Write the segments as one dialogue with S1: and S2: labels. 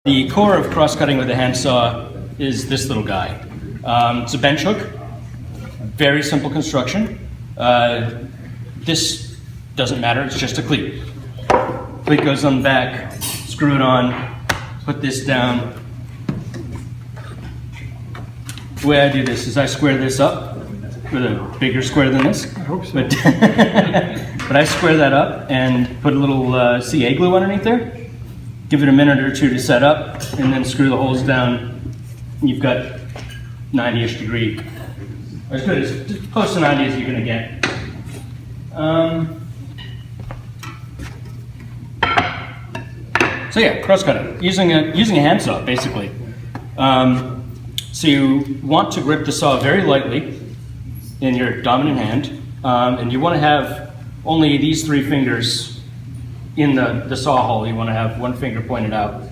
S1: The core of cross-cutting with a handsaw is this little guy. It's a bench hook, very simple construction. This doesn't matter, it's just a cleat. Cleat goes on the back, screw it on, put this down. The way I do this is I square this up with a bigger square than this.
S2: I hope so.
S1: But, but I square that up and put a little CA glue underneath there. Give it a minute or two to set up, and then screw the holes down. You've got 90-ish degree, as good as close to 90 as you're going to get. So yeah, cross-cutting, using a handsaw, basically. So you want to grip the saw very lightly in your dominant hand, and you want to have only these 3 fingers in the saw hole. You want to have one finger pointed out.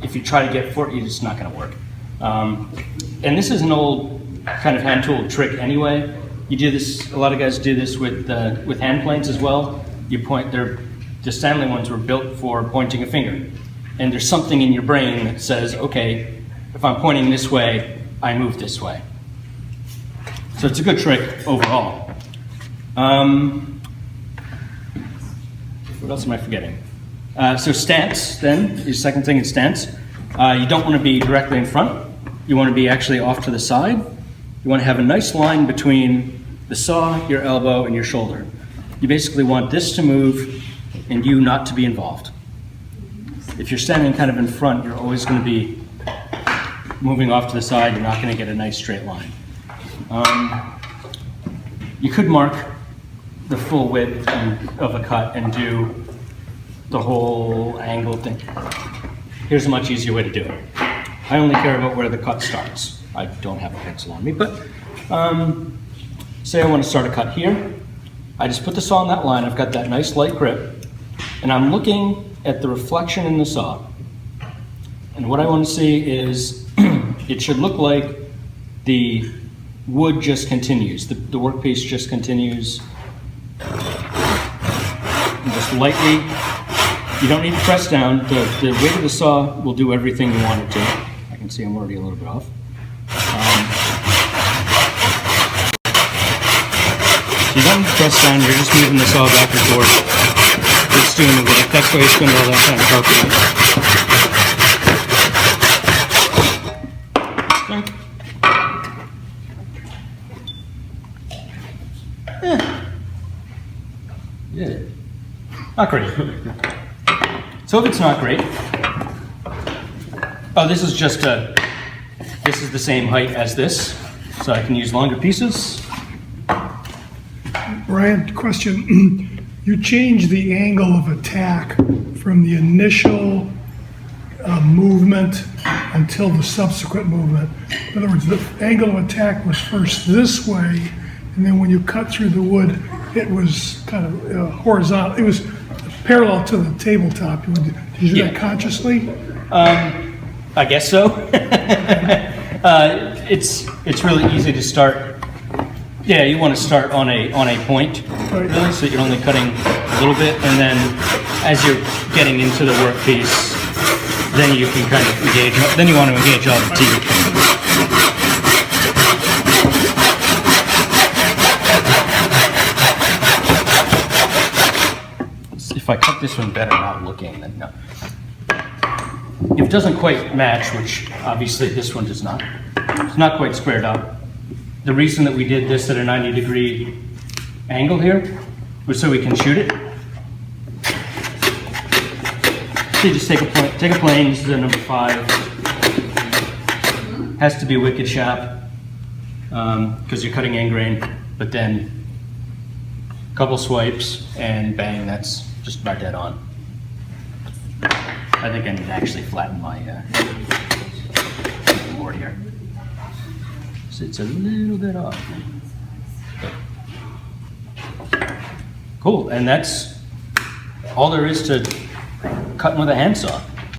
S1: If you try to get forward, it's not going to work. And this is an old kind of hand tool trick anyway. You do this, a lot of guys do this with hand planes as well. You point, the Stanley ones were built for pointing a finger. And there's something in your brain that says, okay, if I'm pointing this way, I move this way. So it's a good trick overall. What else am I forgetting? So stance, then, your second thing is stance. You don't want to be directly in front. You want to be actually off to the side. You want to have a nice line between the saw, your elbow, and your shoulder. You basically want this to move and you not to be involved. If you're standing kind of in front, you're always going to be moving off to the side. You're not going to get a nice straight line. You could mark the full width of a cut and do the whole angle thing. Here's a much easier way to do it. I only care about where the cut starts. I don't have a pencil on me, but say I want to start a cut here. I just put the saw on that line. I've got that nice light grip, and I'm looking at the reflection in the saw. And what I want to see is it should look like the wood just continues. The workpiece just continues. And just lightly, you don't need to press down. The weight of the saw will do everything you want it to. I can see I'm already a little bit off. So you don't need to press down, you're just moving the saw back and forth. It's doing the work. That's why you spend all that time calculating. Yeah. Not great. So if it's not great, oh, this is just this is the same height as this, so I can use longer pieces.
S2: Brian, question. You change the angle of attack from the initial movement until the subsequent movement. In other words, the angle of attack was first this way, and then when you cut through the wood, it was kind of horizontal. It was parallel to the tabletop. Did you do that consciously?
S1: I guess so. It's really easy to start. Yeah, you want to start on a point,
S2: Right.
S1: really, so you're only cutting a little bit, and then as you're getting into the workpiece, then you can kind of engage. Then you want to engage all the teeth. If I cut this one better not looking, then no. If it doesn't quite match, which obviously this one does not, it's not quite squared up. The reason that we did this at a 90-degree angle here was so we can shoot it. So you just take a plane, this is a number 5. Has to be wicked sharp because you're cutting end grain, but then a couple swipes and bang, that's just about dead on. I think I need to actually flatten my board here. So it's a little bit off. Cool, and that's all there is to cutting with a handsaw.